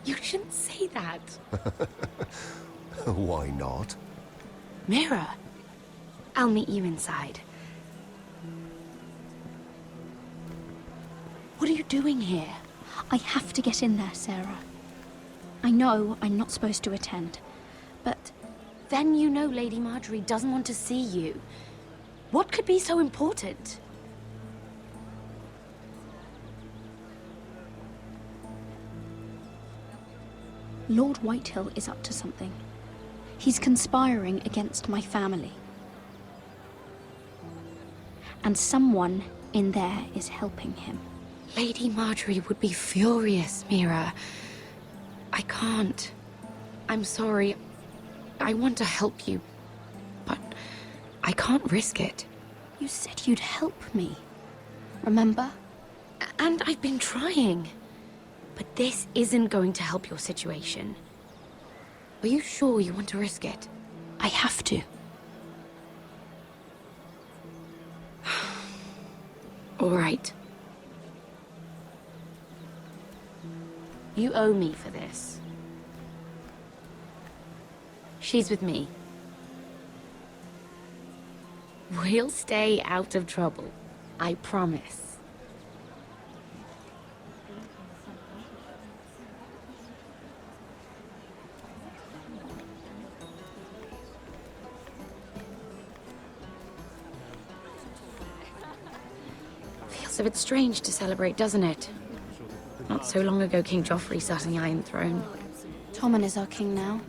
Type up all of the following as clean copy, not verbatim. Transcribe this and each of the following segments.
You shouldn't say that. Why not? Mira, I'll meet you inside. What are you doing here? I have to get in there, Sarah. I know I'm not supposed to attend, but... Then you know Lady Marjorie doesn't want to see you. What could be so important? Lord Whitehill is up to something. He's conspiring against my family. And someone in there is helping him. Lady Marjorie would be furious, Mira. I can't. I'm sorry. I want to help you, but I can't risk it. You said you'd help me. Remember? And I've been trying. But this isn't going to help your situation. Are you sure you want to risk it? I have to. All right. You owe me for this. She's with me. We'll stay out of trouble. I promise. Feels a bit strange to celebrate, doesn't it? Not so long ago, King Joffrey sat on the Iron Throne. Tommen is our king now.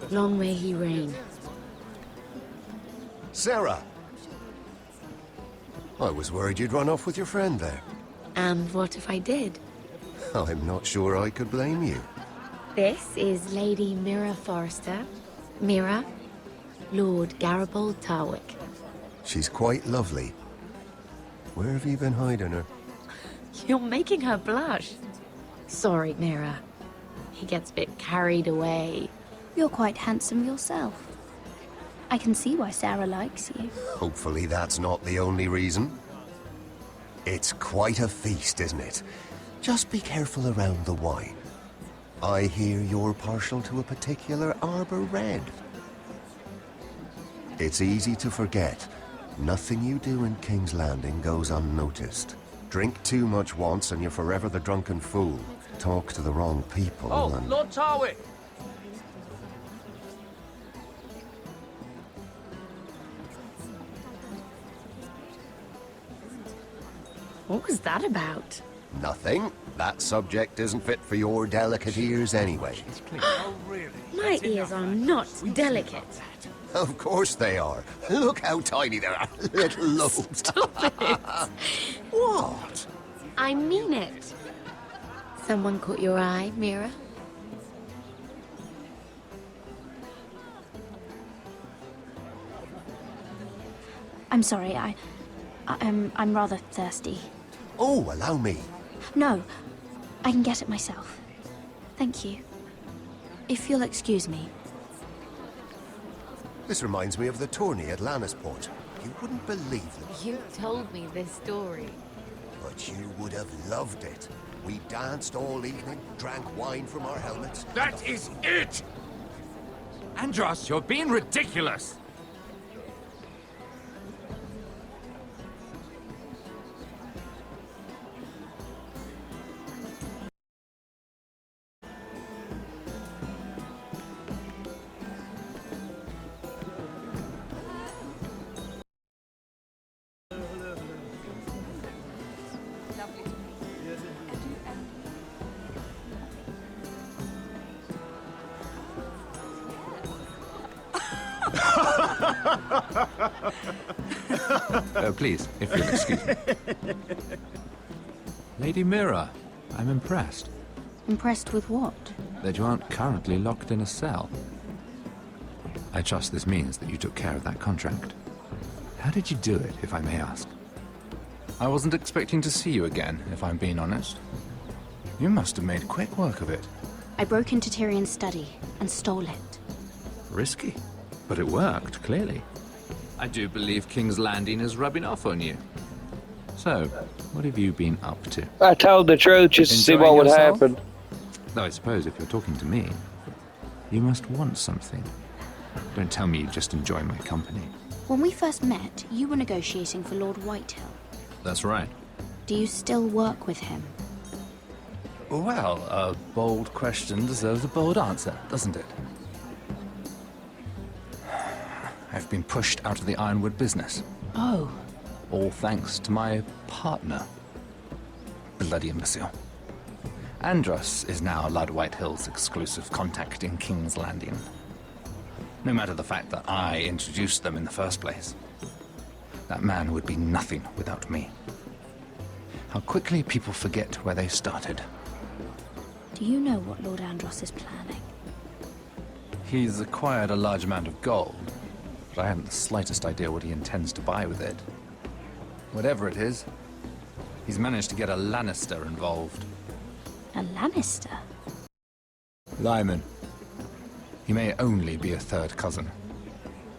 Long may he reign. Sarah! I was worried you'd run off with your friend there. And what if I did? I'm not sure I could blame you. This is Lady Mira Forrester. Mira, Lord Garibald Tarwick. She's quite lovely. Where have you been hiding her? You're making her blush. Sorry, Mira. He gets a bit carried away. You're quite handsome yourself. I can see why Sarah likes you. Hopefully that's not the only reason. It's quite a feast, isn't it? Just be careful around the wine. I hear you're partial to a particular Arbor Red. It's easy to forget. Nothing you do in King's Landing goes unnoticed. Drink too much once and you're forever the drunken fool. Talk to the wrong people and... Lord Tarwick! What was that about? Nothing. That subject isn't fit for your delicate ears anyway. Oh, really? My ears are not delicate. Of course they are. Look how tiny they are. Little lobes. Stop it. What? I mean it. Someone caught your eye, Mira? I'm sorry, I'm rather thirsty. Oh, allow me. No, I can get it myself. Thank you. If you'll excuse me. This reminds me of the tourney at Lannisport. You wouldn't believe it, You told me this story. but you would have loved it. We danced all evening, drank wine from our helmets. That is it! Andros, you're being ridiculous! Please, if you'll excuse me. Lady Mira, I'm impressed Impressed with what? that you aren't currently locked in a cell. I trust this means that you took care of that contract. How did you do it, if I may ask? I wasn't expecting to see you again, if I'm being honest. You must have made quick work of it. I broke into Tyrion's study and stole it. Risky, but it worked, clearly. I do believe King's Landing is rubbing off on you. So, What have you been up to? I told the truth just to see Enjoying what would yourself? happen. Though I suppose if you're talking to me, you must want something. Don't tell me you just enjoy my company. When we first met, you were negotiating for Lord Whitehill. That's right. Do you still work with him? Well, a bold question deserves a bold answer, doesn't it? I've been pushed out of the Ironwood business. Oh. All thanks to my partner. Bloody imbecile. Andros is now Lord Whitehill's exclusive contact in King's Landing. No matter the fact that I introduced them in the first place. That man would be nothing without me. How quickly people forget where they started. Do you know what Lord Andros is planning? He's acquired a large amount of gold, but I haven't the slightest idea what he intends to buy with it. Whatever it is, he's managed to get a Lannister involved. A Lannister? Lyman. He may only be a third cousin,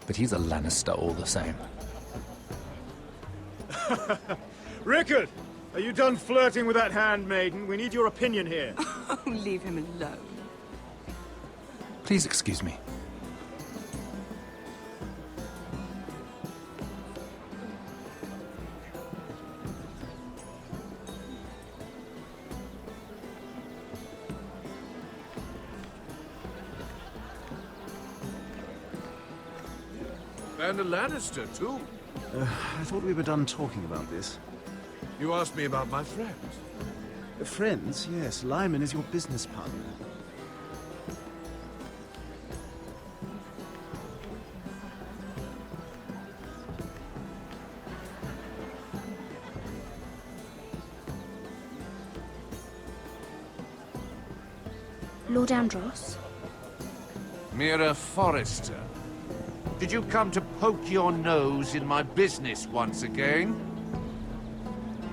but he's a Lannister all the same. Rickard! Are you done flirting with that handmaiden? We need your opinion here. Oh, leave him alone. Please excuse me. And a Lannister, too. I thought we were done talking about this. You asked me about my friends. Friends, yes. Lyman is your business partner. Lord Andros? Mira Forrester. Did you come to poke your nose in my business once again?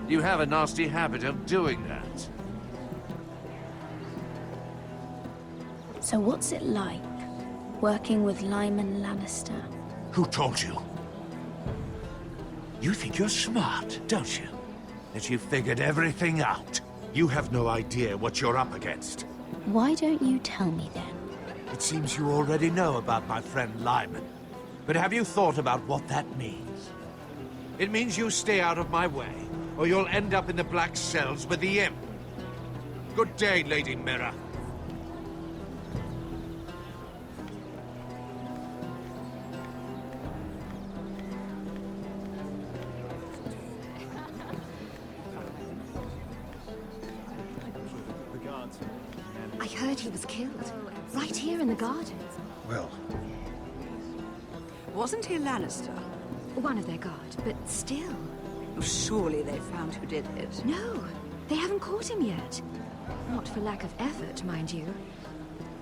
You have a nasty habit of doing that. So what's it like, working with Lyman Lannister? Who told you? You think you're smart, don't you? That you've figured everything out. You have no idea what you're up against. Why don't you tell me then? It seems you already know about my friend Lyman. But have you thought about what that means? It means you stay out of my way, or you'll end up in the Black Cells with the Imp. Good day, Lady Mira. I heard he was killed. Right here in the garden. Well, Wasn't he a Lannister? One of their guard, but still. Oh, surely they found who did it. No, they haven't caught him yet. Not for lack of effort, mind you.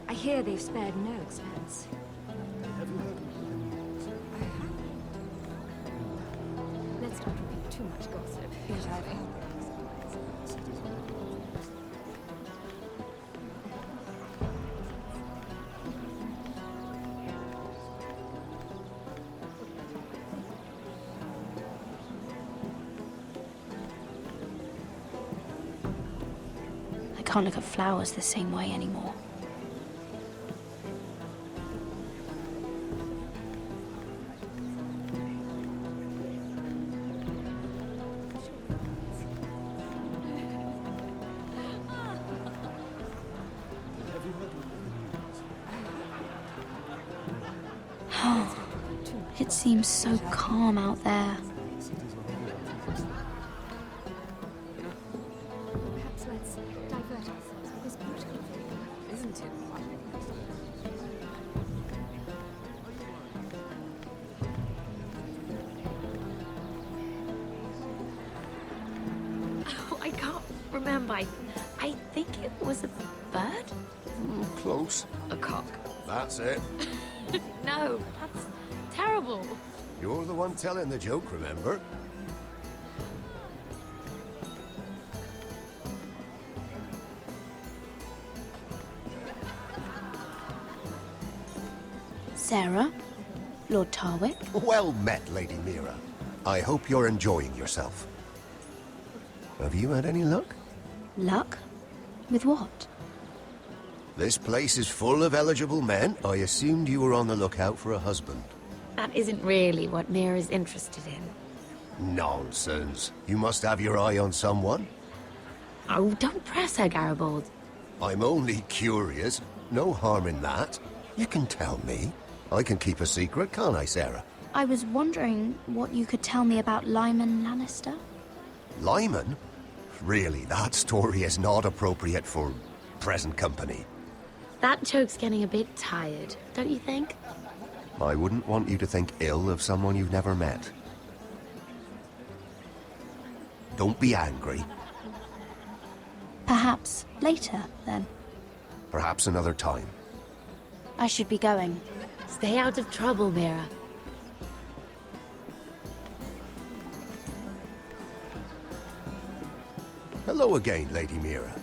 I hear they've spared no expense. Let's not repeat too much gossip. Yes, I think. I can't look at flowers the same way anymore. It seems so calm out there. Perhaps let's divert ourselves with this beautiful view. Isn't it? Oh, I can't remember. I think it was a bird? Close. A cock. That's it. No, that's terrible. You're the one telling the joke, remember? Sarah? Lord Tarwick? Well met, Lady Mira. I hope you're enjoying yourself. Have you had any luck? Luck? With what? This place is full of eligible men. I assumed you were on the lookout for a husband. That isn't really what Mira's interested in. Nonsense. You must have your eye on someone. Oh, don't press her, Garibaldi. I'm only curious. No harm in that. You can tell me. I can keep a secret, can't I, Sarah? I was wondering what you could tell me about Lyman Lannister. Lyman? Really, that story is not appropriate for present company. That joke's getting a bit tired, don't you think? I wouldn't want you to think ill of someone you've never met. Don't be angry. Perhaps later, then. Perhaps another time. I should be going. Stay out of trouble, Mira. Hello again, Lady Mira.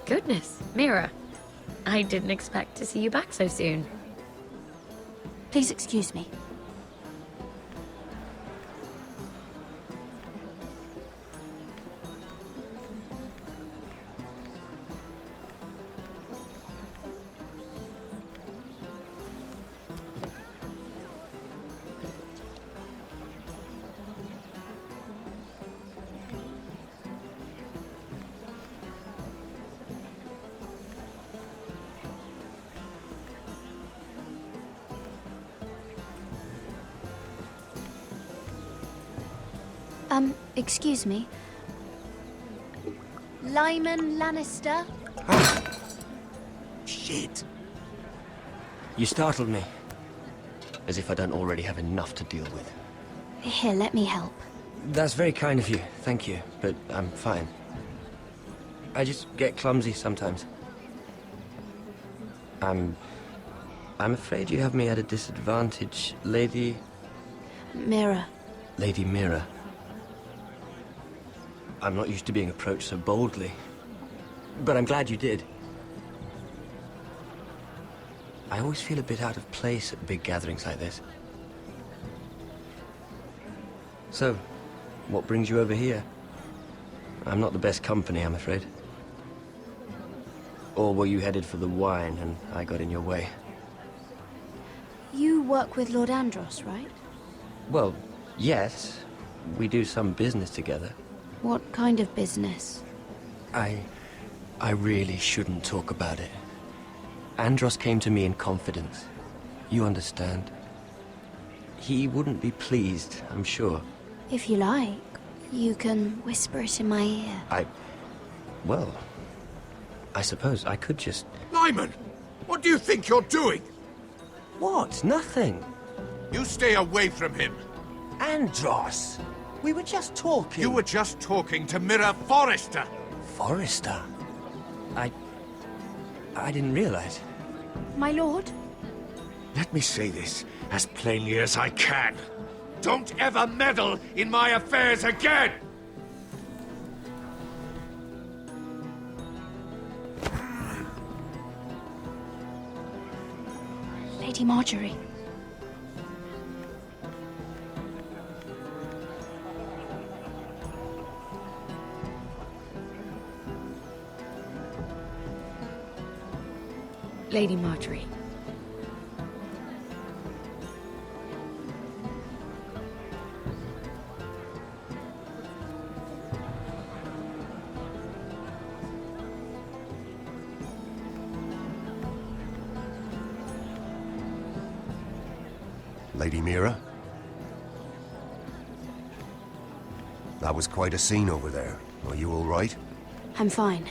Goodness, Mira. I didn't expect to see you back so soon. Please excuse me. Excuse me. Lyman Lannister? Shit. You startled me. As if I don't already have enough to deal with. Here, let me help. That's very kind of you, thank you, but I'm fine. I just get clumsy sometimes. I'm afraid you have me at a disadvantage, Lady... Mira. Lady Mira. I'm not used to being approached so boldly, but I'm glad you did. I always feel a bit out of place at big gatherings like this. So, what brings you over here? I'm not the best company, I'm afraid. Or were you headed for the wine and I got in your way? You work with Lord Andros, right? Well, yes. We do some business together. What kind of business? I really shouldn't talk about it. Andros came to me in confidence. You understand? He wouldn't be pleased, I'm sure. If you like, you can whisper it in my ear. Well, I suppose I could just... Lyman! What do you think you're doing? What? Nothing. You stay away from him. Andros! We were just talking. You were just talking to Mira Forrester. Forrester? I didn't realize. My lord? Let me say this as plainly as I can. Don't ever meddle in my affairs again! Lady Marjorie. Lady Marjorie. Lady Mira? That was quite a scene over there. Are you all right? I'm fine.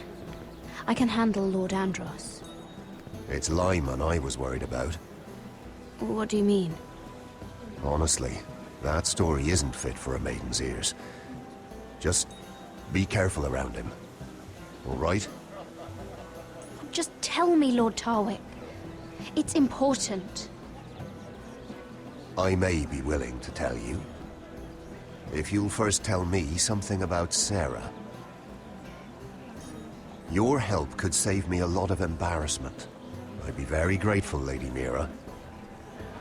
I can handle Lord Andros. It's Lyman I was worried about. What do you mean? Honestly, that story isn't fit for a maiden's ears. Just be careful around him. All right? Just tell me, Lord Tarwick. It's important. I may be willing to tell you. If you'll first tell me something about Sarah. Your help could save me a lot of embarrassment. I'd be very grateful, Lady Mira.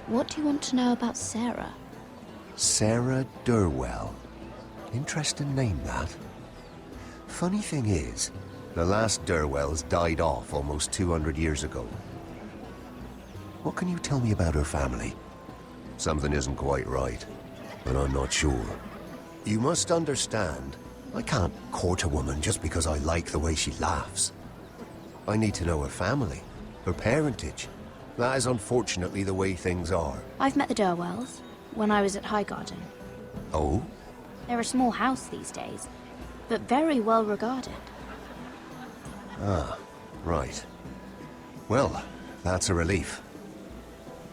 What do you want to know about Sarah? Sarah Durwell. Interesting name, that. Funny thing is, the last Durwells died off almost 200 years ago. What can you tell me about her family? Something isn't quite right, but I'm not sure. You must understand, I can't court a woman just because I like the way she laughs. I need to know her family, her parentage. That is unfortunately the way things are. I've met the Durwells when I was at Highgarden. Oh? They're a small house these days, but very well regarded. Ah, right. Well, that's a relief.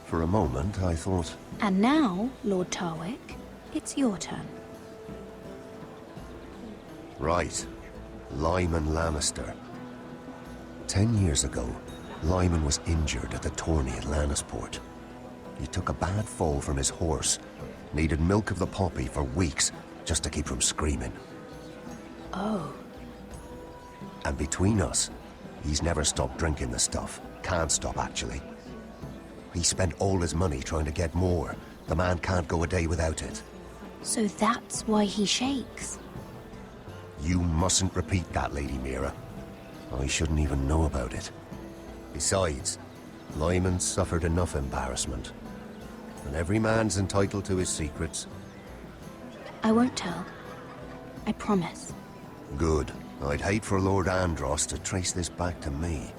For a moment, I thought... And now, Lord Tarwick, it's your turn. Right. Lyman Lannister. 10 years ago, Lyman was injured at the tourney at Lannisport. He took a bad fall from his horse, needed milk of the poppy for weeks just to keep from screaming. Oh. And between us, he's never stopped drinking the stuff. Can't stop, actually. He spent all his money trying to get more. The man can't go a day without it. So that's why he shakes. You mustn't repeat that, Lady Mira. I shouldn't even know about it. Besides, Lyman suffered enough embarrassment. And every man's entitled to his secrets. I won't tell. I promise. Good. I'd hate for Lord Andros to trace this back to me.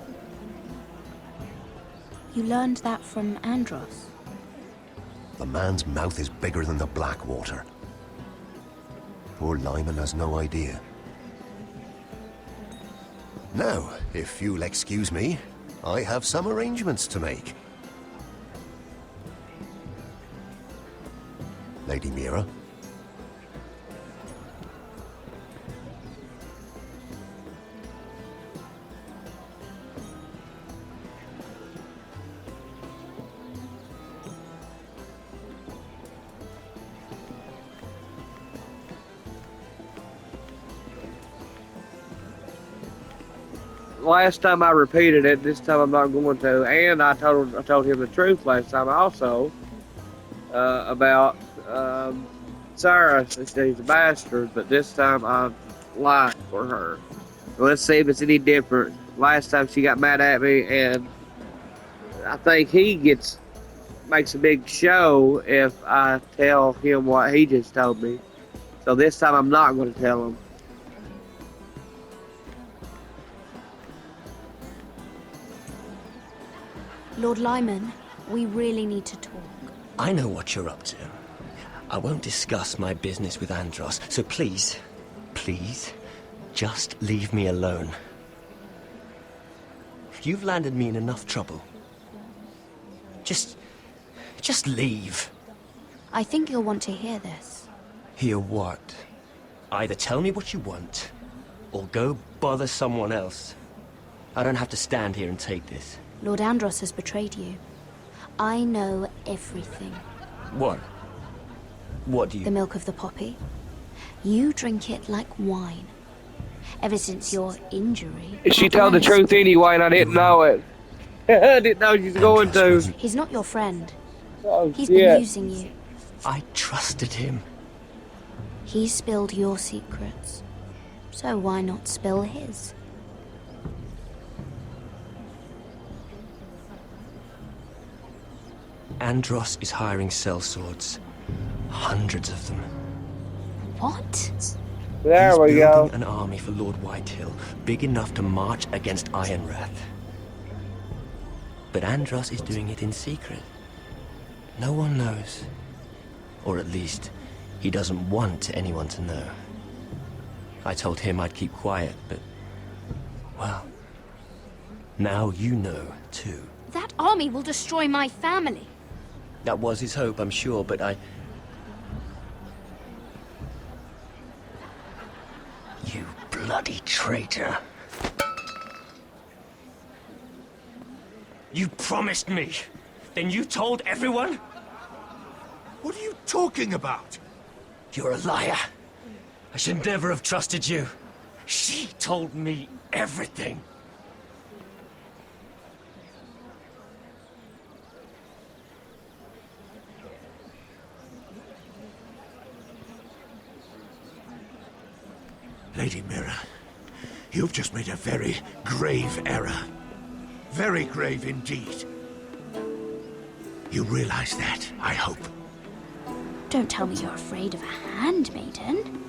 You learned that from Andros? The man's mouth is bigger than the Blackwater. Poor Lyman has no idea. Now, if you'll excuse me, I have some arrangements to make. Lady Mira? Last time I repeated it, this time I'm not going to. And I told him the truth last time also about Sarah. She's a bastard, but this time I lied for her. So let's see if it's any different. Last time she got mad at me, and I think he makes a big show if I tell him what he just told me. So this time I'm not going to tell him. Lord Lyman, we really need to talk. I know what you're up to. I won't discuss my business with Andros, so please, please, just leave me alone. You've landed me in enough trouble. Just leave. I think you'll want to hear this. Hear what? Either tell me what you want, or go bother someone else. I don't have to stand here and take this. Lord Andros has betrayed you. I know everything. What? What do you... The milk of the poppy. You drink it like wine. Ever since your injury... She told the truth anyway, and I didn't know it. I didn't know she was going to. He's not your friend. Oh, He's been using you. I trusted him. He spilled your secrets. So why not spill his? Andros is hiring sellswords. Hundreds of them. What? There He's we go. building an army for Lord Whitehill, big enough to march against Ironrath. But Andros is doing it in secret. No one knows. Or at least, he doesn't want anyone to know. I told him I'd keep quiet, but... well... now you know, too. That army will destroy my family. That was his hope, I'm sure, but I... You bloody traitor. You promised me. Then you told everyone? What are you talking about? You're a liar. I should never have trusted you. She told me everything. Lady Mira, You've just made a very grave error. Very grave indeed. You realize that, I hope. Don't tell me you're afraid of a handmaiden.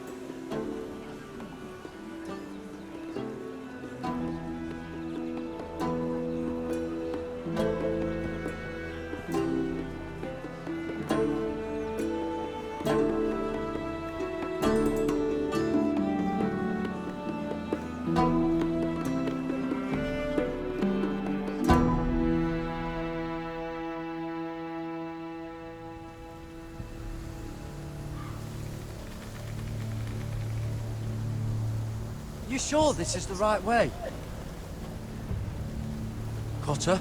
You sure this is the right way? Cotter?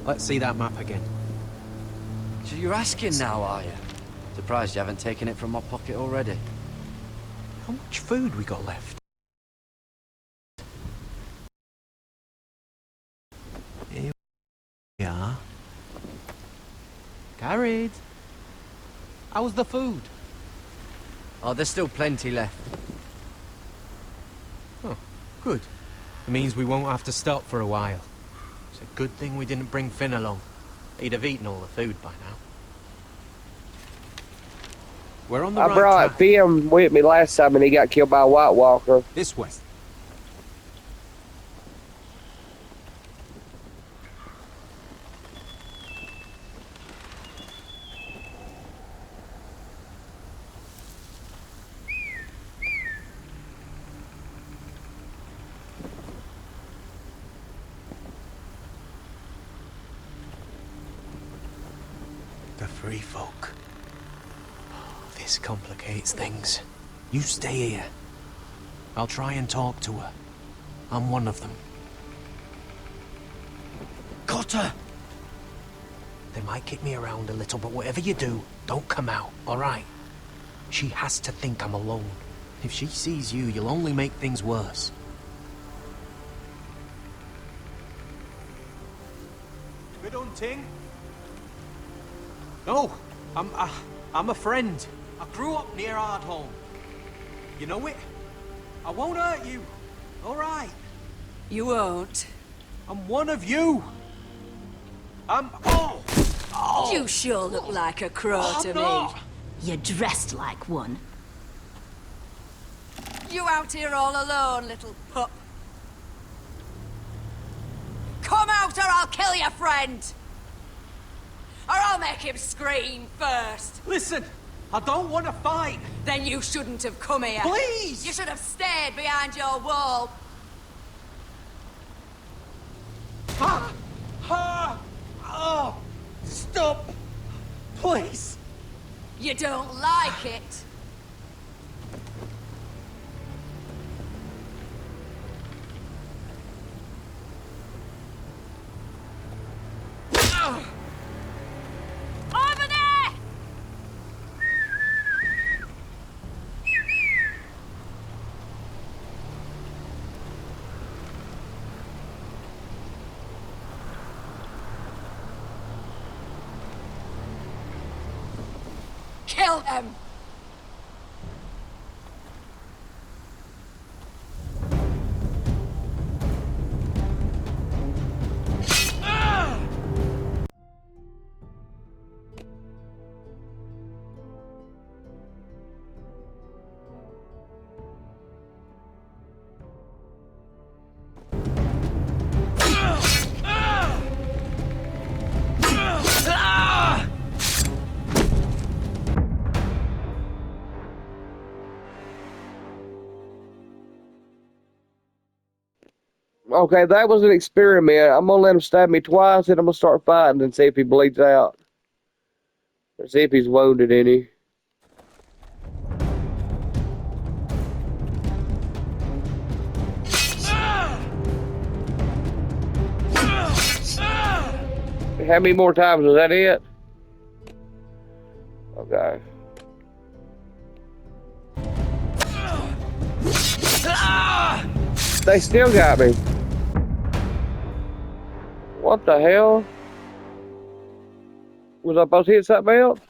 Let's see that map again. So you're asking now, are you? Surprised you haven't taken it from my pocket already. How much food we got left? Here we are. Carried. How's the food? Oh, there's still plenty left. Oh, good. It means we won't have to stop for a while. It's a good thing we didn't bring Finn along. He'd have eaten all the food by now. We're on the I right brought track. Finn with me last time and he got killed by a White Walker. This way. The free folk. This complicates things. You stay here. I'll try and talk to her. I'm one of them. Cotter! They might kick me around a little, but whatever you do, don't come out, alright? She has to think I'm alone. If she sees you, you'll only make things worse. Good hunting. No, I'm a friend. I grew up near Ardholm. You know it? I won't hurt you. All right. You won't. I'm one of you. Oh! You sure look like a crow to not. me. You're dressed like one. You out here all alone, little pup. Come out or I'll kill your friend. Or I'll make him scream first. Listen, I don't want to fight. Then you shouldn't have come here. Please! You should have stayed behind your wall. Oh! Stop! Please! You don't like it. Over there! Kill them! Okay, that was an experiment. I'm gonna let him stab me twice, and I'm gonna start fighting and see if he bleeds out. Or see if he's wounded any. How many more times? Was that it? Okay. They still got me. What the hell? Was I supposed to hit something else?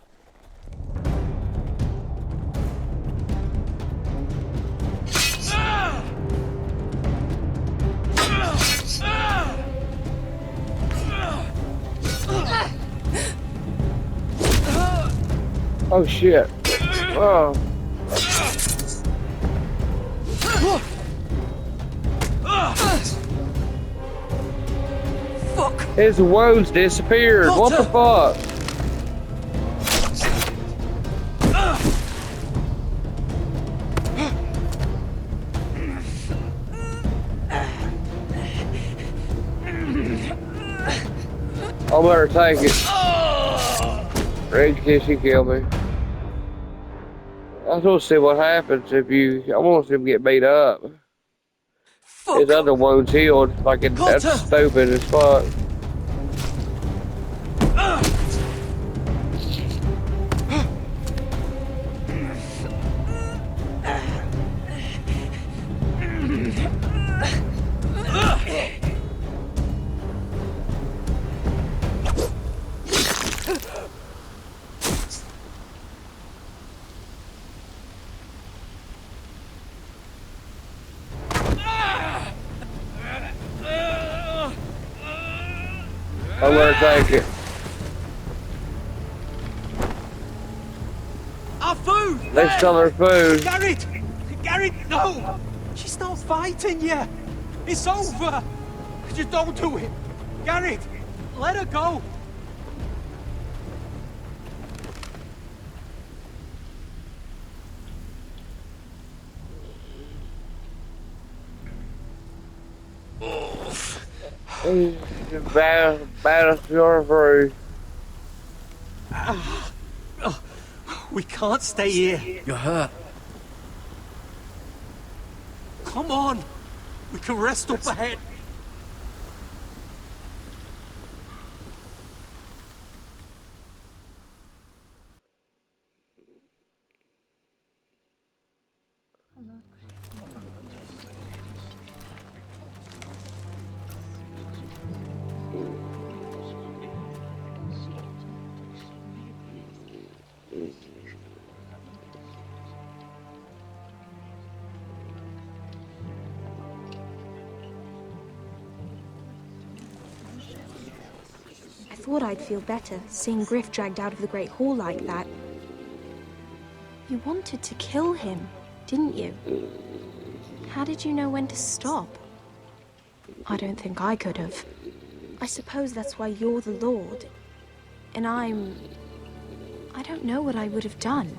Oh shit. Oh. Fuck! His wounds disappeared. What the fuck? I better take it. Red Kissy killed me. I want to see what happens if you. I want to see him get beat up. His other wounds healed. Like that's stupid as fuck. I'm gonna take it. Our food! They stole our food. Garrett! Garrett, no! She's not fighting yet! It's over! Just don't do it! Garrett! Let her go! Battlefield. We can't stay here. You're hurt. Come on! We can rest up ahead. I thought I'd feel better seeing Griff dragged out of the Great Hall like that. You wanted to kill him, didn't you? How did you know when to stop? I don't think I could have. I suppose that's why you're the Lord. And I don't know what I would have done.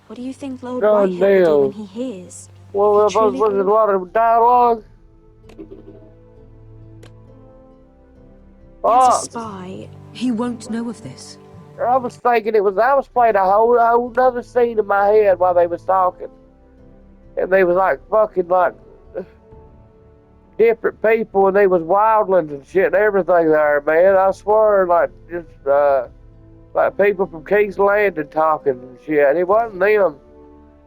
What do you think Lord Whitehill will do when he hears? Well, was a lot of dialogue. As a spy, he won't know of this. I was thinking I was playing a whole other scene in my head while they was talking. And they was like fucking like different people and they was wildlands and shit and everything there, man. I swear, like just like people from King's Landing talking and shit. And it wasn't them.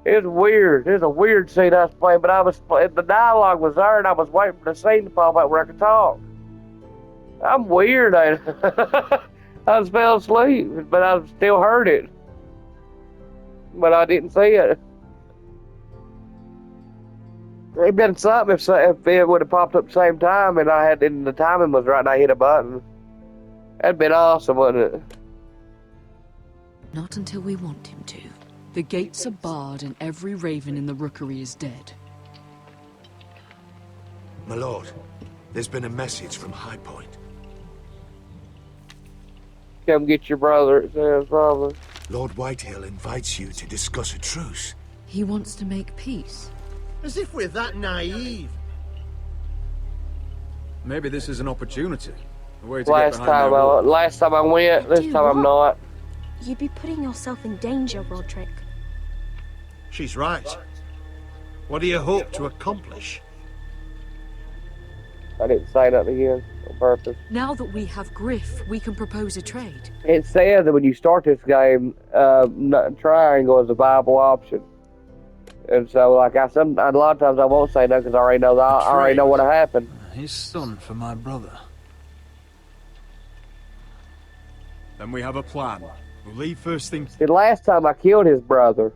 It was weird. It was a weird scene I was playing, but the dialogue was there and I was waiting for the scene to pop out where I could talk. I'm weird, ain't I? I just fell asleep, but I still heard it. But I didn't see it. It'd been something if it would have popped up at the same time and the timing was right and I hit a button. That'd been awesome, wouldn't it? Not until we want him to. The gates are barred and every raven in the rookery is dead. My lord, there's been a message from High Point. Come get your brother, it says, probably. Lord Whitehill invites you to discuss a truce. He wants to make peace. As if we're that naive. Maybe this is an opportunity. A way to Last time I went, this time I'm not. You'd be putting yourself in danger, Roderick. She's right. What do you hope to accomplish? I didn't say nothing again on purpose. Now that we have Griff, we can propose a trade. It says that when you start this game, triangle is a viable option. And so, like a lot of times I won't say no because I already know what'll happen. His son for my brother. Then we have a plan. We'll leave first things. See, last time I killed his brother.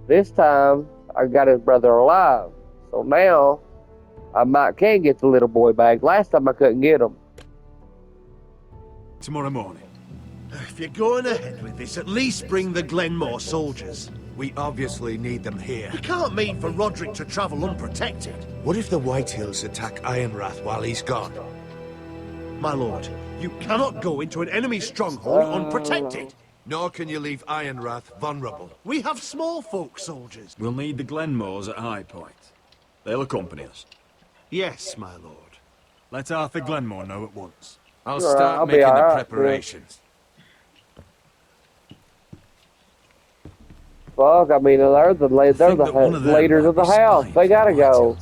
This time I got his brother alive. So now I can get the little boy back. Last time I couldn't get him. tomorrow morning. If you're going ahead with this, at least bring the Glenmore soldiers. We obviously need them here. You can't mean for Roderick to travel unprotected. What if the Whitehills attack Ironrath while he's gone? My lord, you cannot go into an enemy stronghold unprotected. Nor can you leave Ironrath vulnerable. We have small folk soldiers. We'll need the Glenmores at High Point. They'll accompany us. Yes, my lord. Let Arthur Glenmore know at once. I'll start making the preparations. Fuck, I mean, they're the leaders of the house. They gotta go.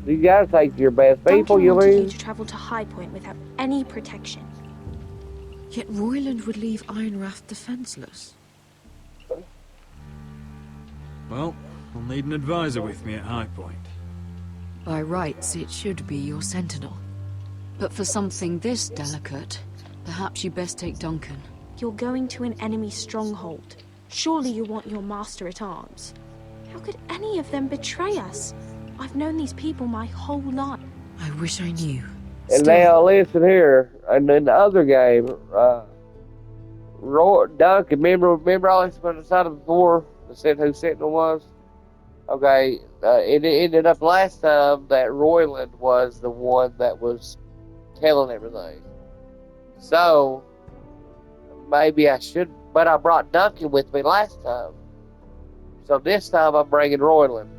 You gotta take your best people, you wanted you mean? to travel to High Point without any protection. Yet Royland would leave Ironrath defenseless. Well, I'll need an advisor with me at High Point. By rights, it should be your sentinel. But for something this delicate, perhaps you best take Duncan. You're going to an enemy stronghold. Surely you want your master at arms. How could any of them betray us? I've known these people my whole life. I wish I knew. And now listen here, and in the other game, Duncan, remember all this on the side of the door that said who Sentinel was? Okay, it ended up last time that Royland was the one that was telling everything. So, maybe I should, but I brought Duncan with me last time. So this time I'm bringing Royland,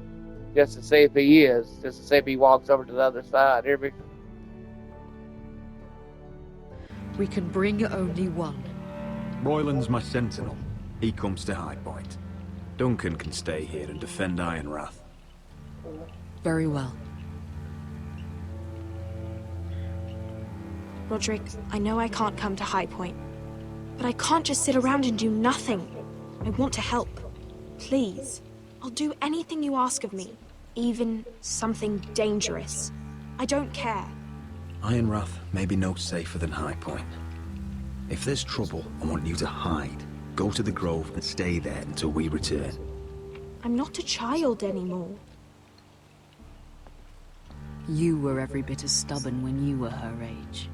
just to see if he is, just to see if he walks over to the other side. Hear me? We can bring only one. Royland's my sentinel. He comes to High Point. Duncan can stay here and defend Ironrath. Very well. Roderick, I know I can't come to High Point, but I can't just sit around and do nothing. I want to help. Please. I'll do anything you ask of me, even something dangerous. I don't care. Ironrath may be no safer than High Point. If there's trouble, I want you to hide. Go to the Grove and stay there until we return. I'm not a child anymore. You were every bit as stubborn when you were her age.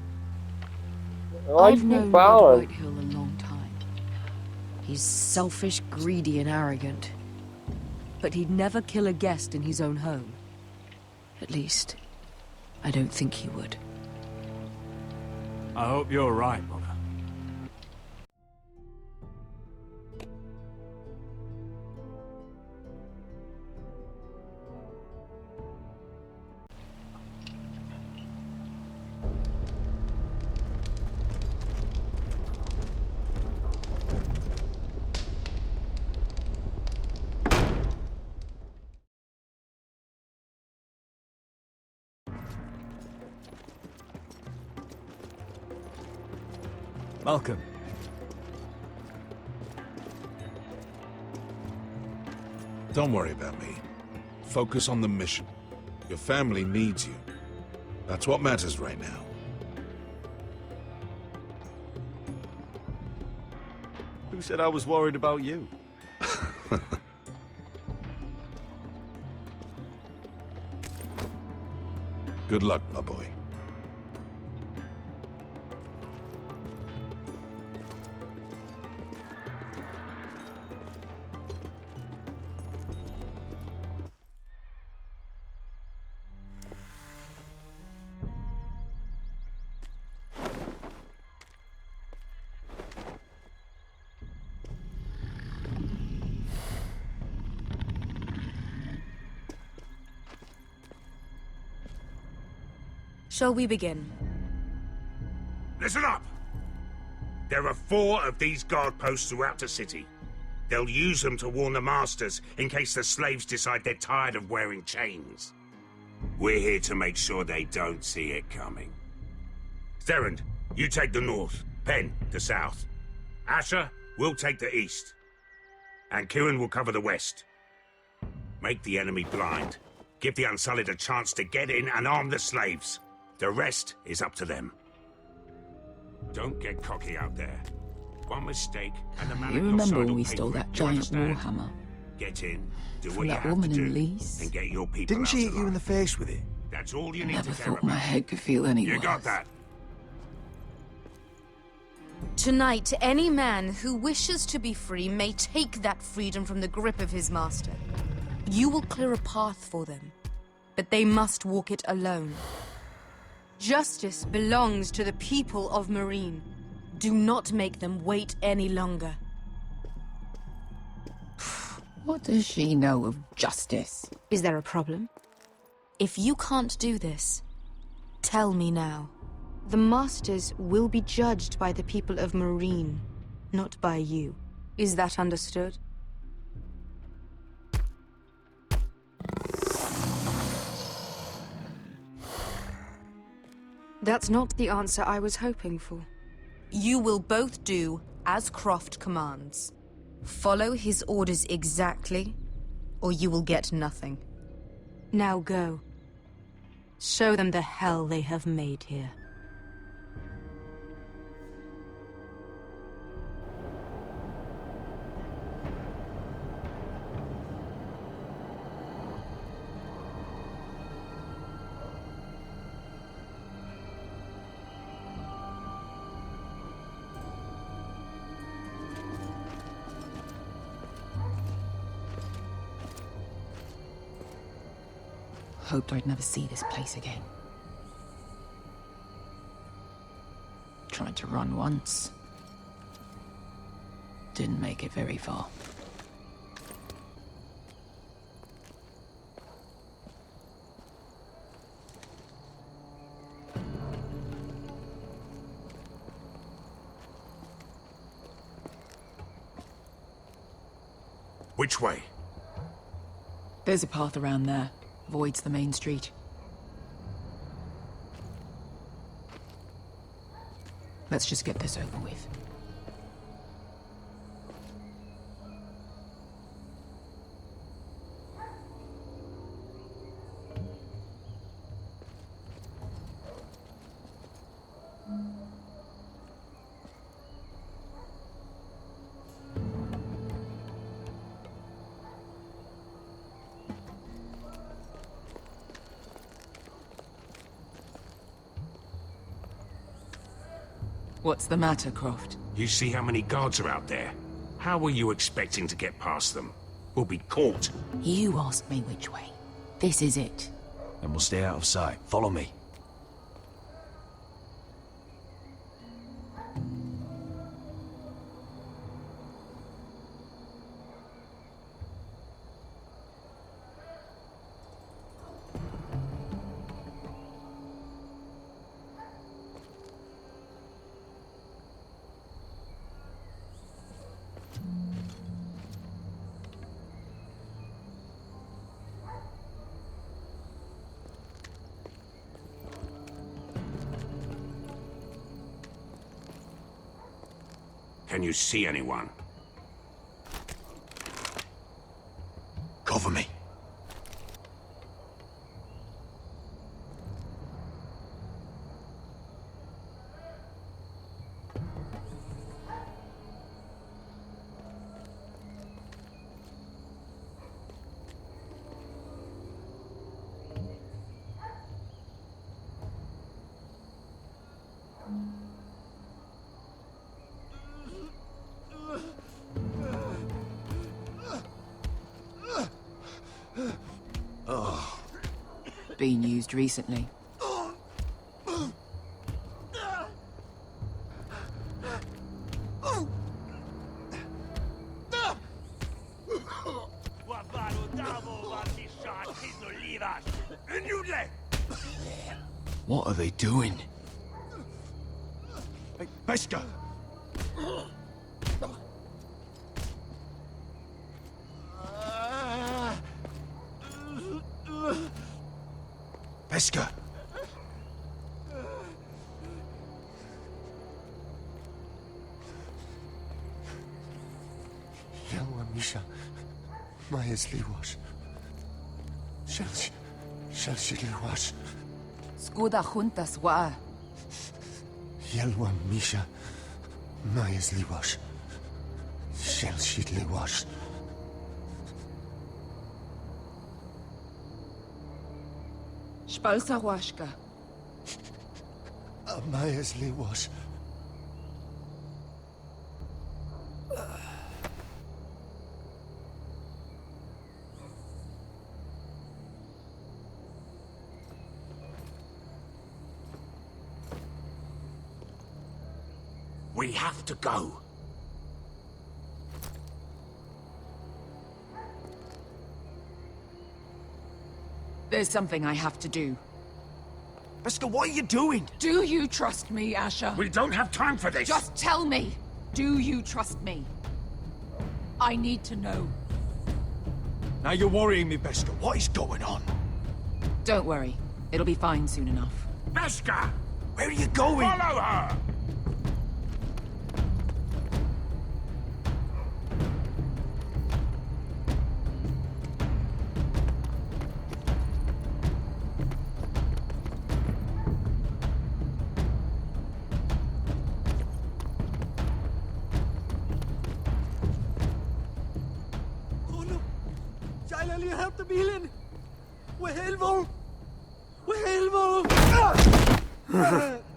I've known Lord Whitehill a long time. He's selfish, greedy, and arrogant. But he'd never kill a guest in his own home. At least, I don't think he would. I hope you're right, Mother. Malcolm. Don't worry about me. Focus on the mission. Your family needs you. That's what matters right now. Who said I was worried about you? Good luck, my boy. Shall we begin? Listen up! There are 4 of these guard posts throughout the city. They'll use them to warn the masters in case the slaves decide they're tired of wearing chains. We're here to make sure they don't see it coming. Therend, you take the north. Penn, the south. Asher, we'll take the east. And Kieran will cover the west. Make the enemy blind. Give the Unsullied a chance to get in and arm the slaves. The rest is up to them. Don't get cocky out there. One mistake, and the man You at your remember side when will we pay stole for that it. giant Do you understand? warhammer? Get in, do From what you that have to woman in do, Lease? and get your people Didn't out she hit alive. you in the face with it? That's all you need Never to care thought my about. head could feel any You worse. got that? Tonight, any man who wishes to be free may take that freedom from the grip of his master. You will clear a path for them, but they must walk it alone. Justice belongs to the people of Marine. Do not make them wait any longer. What does she know of justice? Is there a problem? If you can't do this, tell me now. The Masters will be judged by the people of Marine, not by you. Is that understood? That's not the answer I was hoping for. You will both do as Croft commands. Follow his orders exactly, or you will get nothing. Now go. Show them the hell they have made here. Hoped I'd never see this place again. Tried to run once. Didn't make it very far. Which way? There's a path around there. Avoids the main street. Let's just get this over with. What's the matter, Croft? You see how many guards are out there? How were you expecting to get past them? We'll be caught. You asked me which way. This is it. Then we'll stay out of sight. Follow me. Can you see anyone? Cover me. Been used recently. What are they doing? Hey, Pesca! Pesca! Yelwa Misha, Maesli wash. Shelshidli wash. Skuda juntas wa. Yelwa Misha, Maesli wash. Shelshidli wash. Spalsa washka. Maesli wash. We have to go. There's something I have to do. Beskha, what are you doing? Do you trust me, Asher? We don't have time for this. Just tell me. Do you trust me? I need to know. Now you're worrying me, Beskha. What is going on? Don't worry. It'll be fine soon enough. Beskha! Where are you going? Follow her!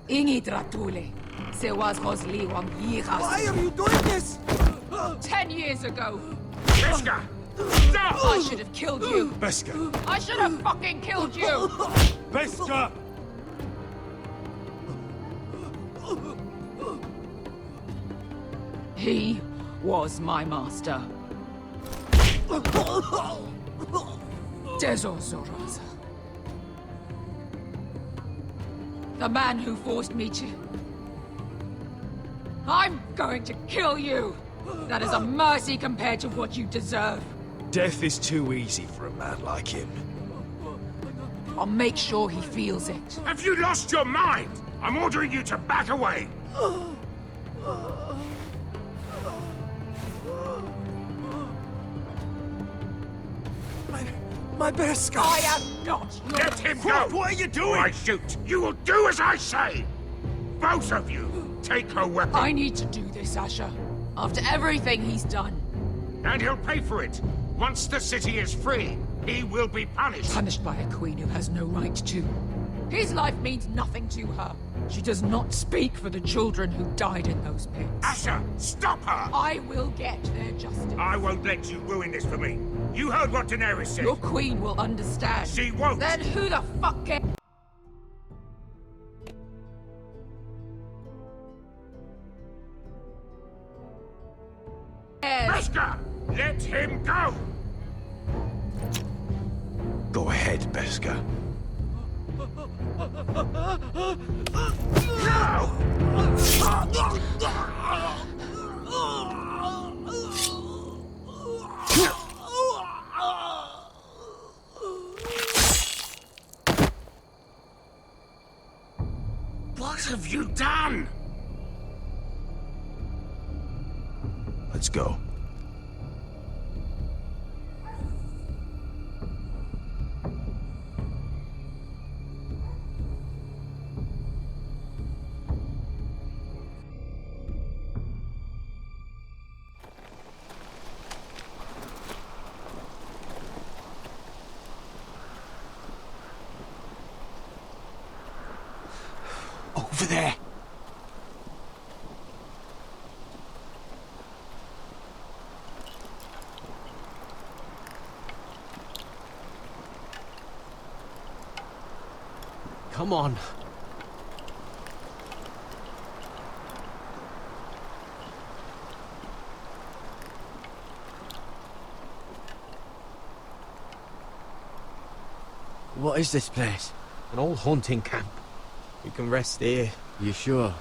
Ingi Dratule. Sewas Rosli Wam Yiras. Why are you doing this? 10 years ago. Beskha! Stop! I should have killed you. Beskha! I should have fucking killed you. Beskha! He was my master. Dezor Zoraza. The man who forced me to... I'm going to kill you! That is a mercy compared to what you deserve. Death is too easy for a man like him. I'll make sure he feels it. Have you lost your mind? I'm ordering you to back away. My Beskha! I am not your... Let him go! What are you doing? Or I shoot. You will do as I say! Both of you, take her weapon. I need to do this, Asher. After everything he's done. And he'll pay for it. Once the city is free, he will be punished. Punished by a queen who has no right to. His life means nothing to her. She does not speak for the children who died in those pits. Asher, stop her! I will get their justice. I won't let you ruin this for me. You heard what Daenerys said. Your queen will understand. She won't. Then who the fuck cares? Beskha! Let him go! Go ahead, Beskha. What have you done? Let's go. Over there. Come on. What is this place? An old hunting camp. We can rest here. You sure?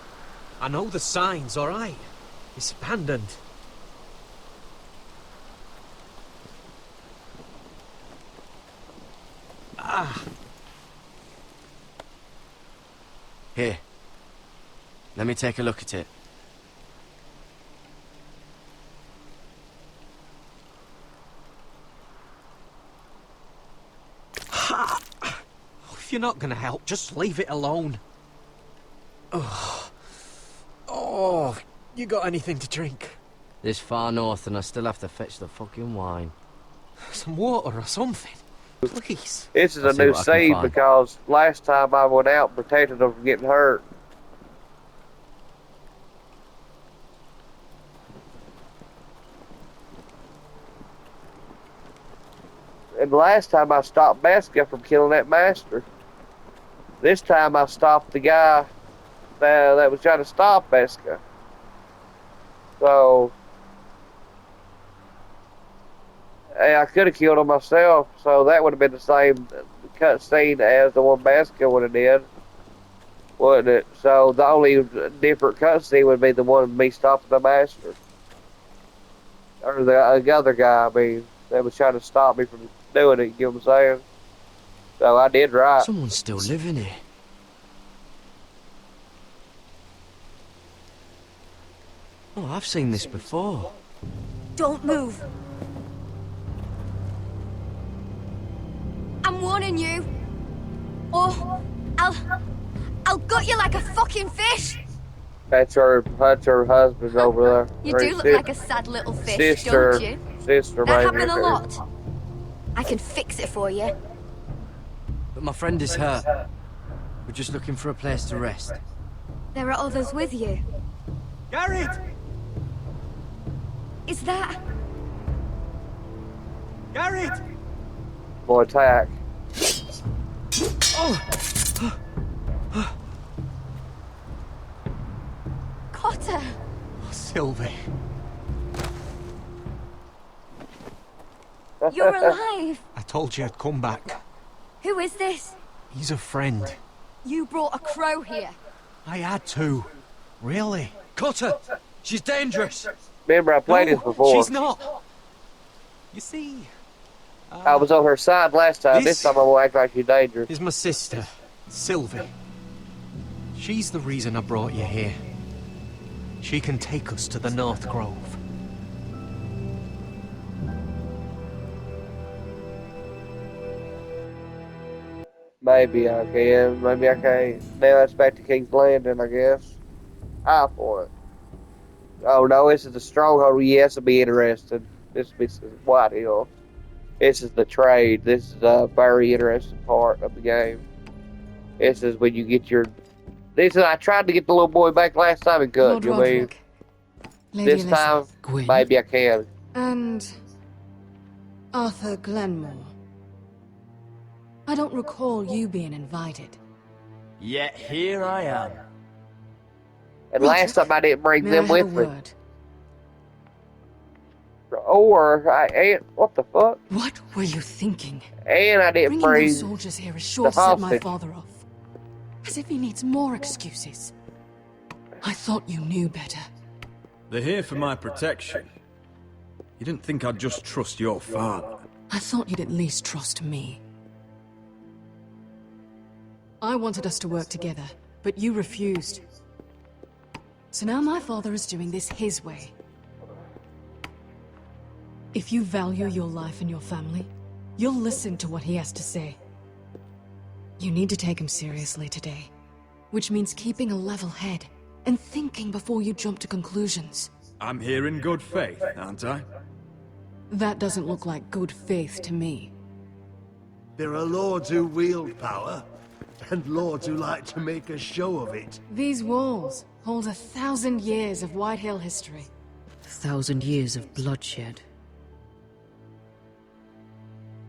I know the signs, all right? It's abandoned. Ah. Here. Let me take a look at it. If you're not gonna help, just leave it alone. Oh, you got anything to drink? This far north and I still have to fetch the fucking wine. Some water or something? Please. This is I'll a see new what I can save find. because last time I went out and protected them from getting hurt. And last time I stopped Beskha from killing that master. This time I stopped the guy that was trying to stop Beskha. So, hey, I could have killed him myself, so that would have been the same cutscene as the one Beskha would have did, wouldn't it? So the only different cutscene would be the one of me stopping the master. Or the other guy, I mean, that was trying to stop me from doing it, you know what I'm saying? So I did right. Someone's still living here. Oh, I've seen this before. Don't move. I'm warning you. Or I'll gut you like a fucking fish. That's her husband over there. You Or do his look sis- like a sad little fish, sister, don't you? Sister, That maybe. happen a lot. I can fix it for you. But my friend is hurt. We're just looking for a place to rest. There are others with you. Garrett! Is that... Garrett! Boy, attack. Oh! Cotter? Sylvie. You're alive. I told you I'd come back. Who is this? He's a friend. You brought a crow here. I had to. Really? Cutter! She's dangerous! Remember, I played No, this before. she's not! You see... I was on her side last time. This time I will act like she's dangerous. Is my sister, Sylvie. She's the reason I brought you here. She can take us to the North Grove. Maybe I can. Maybe I can't. Now it's back to King's Landing, I guess. High Point. Oh no, this is the stronghold. Yes, it'll be interesting. This is White Hill. This is the trade. This is a very interesting part of the game. This is when you get your... This is... I tried to get the little boy back last time and couldn't. Lord You mean? Roderick. Lady This time, Elizabeth. Gwyn. maybe I can. And Arthur Glenmore. I don't recall you being invited. Yet here I am. And last time I didn't bring May them I have with a me. word? Or I ain't... What the fuck? What were you thinking? And I didn't Bringing bring those soldiers here is sure the to set my hostage. father off. As if he needs more excuses. I thought you knew better. They're here for my protection. You didn't think I'd just trust your father. I thought you'd at least trust me. I wanted us to work together, but you refused. So now my father is doing this his way. If you value your life and your family, you'll listen to what he has to say. You need to take him seriously today, which means keeping a level head and thinking before you jump to conclusions. I'm here in good faith, aren't I? That doesn't look like good faith to me. There are lords who wield power, and lords who like to make a show of it. These walls hold 1,000 years of White Hill history. 1,000 years of bloodshed.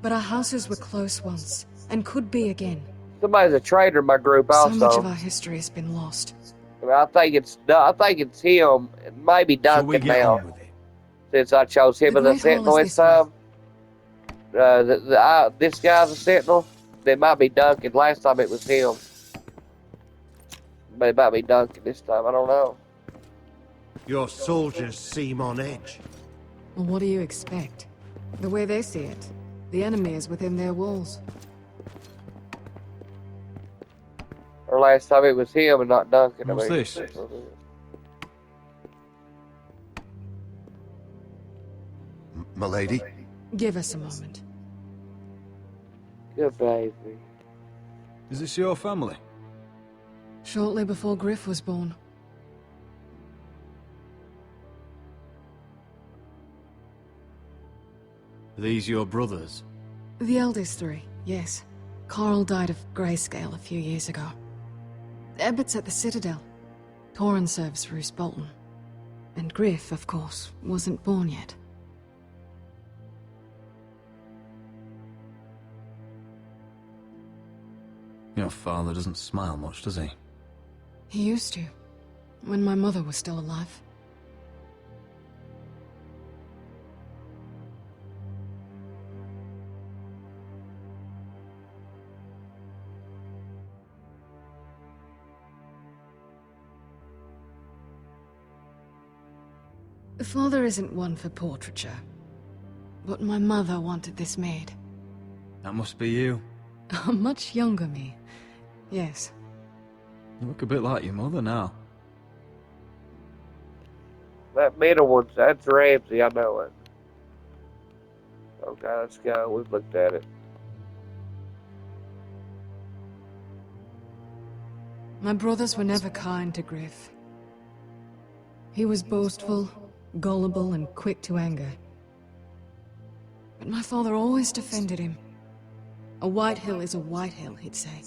But our houses were close once, and could be again. Somebody's a traitor in my group So also. much of our history has been lost. I think it's him, and maybe Duncan get now. on with Since I chose him The as a Great Hall sentinel is this time. This guy's a sentinel. It might be Duncan. Last time it was him. But it might be Duncan this time. I don't know. Your soldiers seem on edge. Well, what do you expect? The way they see it, the enemy is within their walls. Or last time it was him and not Duncan. What's this? Milady? Give us a moment. Good baby. Is this your family? Shortly before Griff was born. Are these your brothers? The eldest three, yes. Carl died of grayscale a few years ago. Ebbert's at the Citadel. Torrhen serves Roose Bolton. And Griff, of course, wasn't born yet. Your father doesn't smile much, does he? He used to, when my mother was still alive. Father isn't one for portraiture, but my mother wanted this made. That must be you. A much younger me, yes. You look a bit like your mother now. That middle one, that's Ramsey, I know it. Okay, let's go. We've looked at it. My brothers were never kind to Griff. He was boastful, gullible, and quick to anger. But my father always defended him. A white hill is a white hill, he'd say.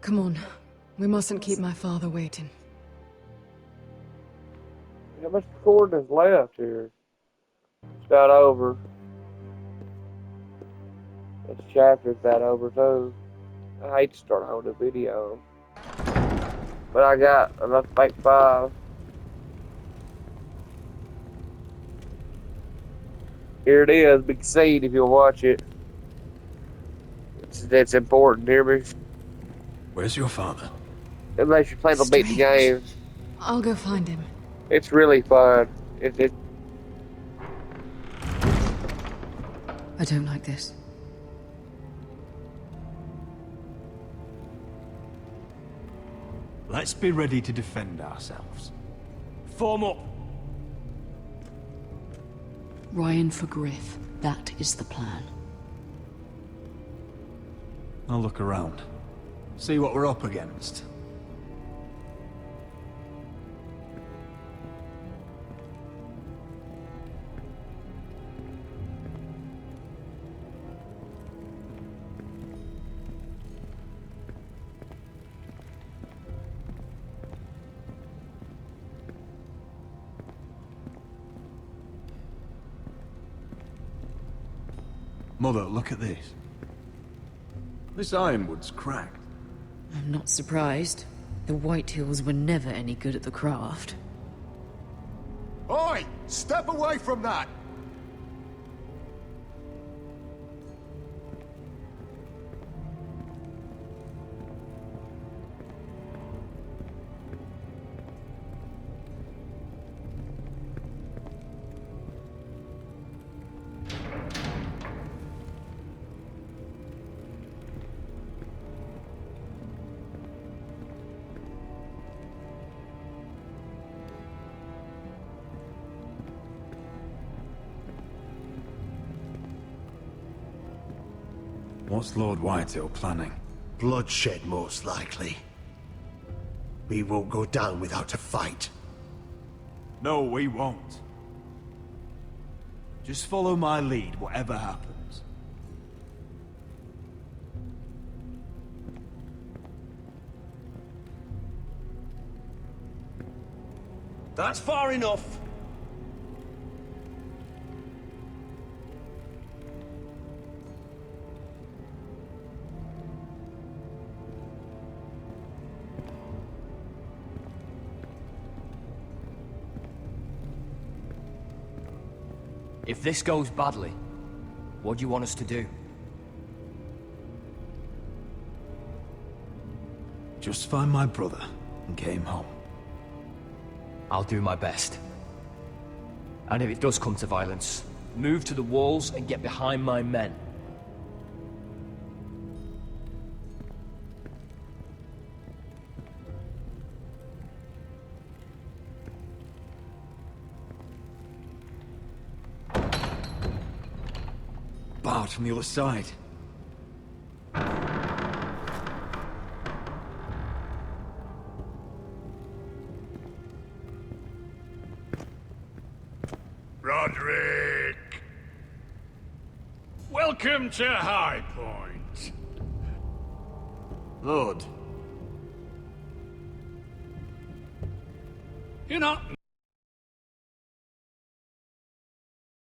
Come on, we mustn't keep my father waiting. How much recording is left here? It's about over. This chapter's about over too. I hate to start holding a video, but I got enough to make 5. Here it is, big scene if you'll watch it. It's important, hear me? Where's your father? Unless you plan on beating the game. I'll go find him. It's really fun. I don't like this. Let's be ready to defend ourselves. Form up! Ryan for Griff. That is the plan. I'll look around. See what we're up against. Mother, look at this. This ironwood's cracked. I'm not surprised. The White Hills were never any good at the craft. Oi! Step away from that! What's Lord Whitehill planning? Bloodshed, most likely. We won't go down without a fight. No, we won't. Just follow my lead, whatever happens. That's far enough. If this goes badly, what do you want us to do? Just find my brother and get him home. I'll do my best. And if it does come to violence, move to the walls and get behind my men. Barred from the other side. Roderick! Welcome to High Point. Lord. You're not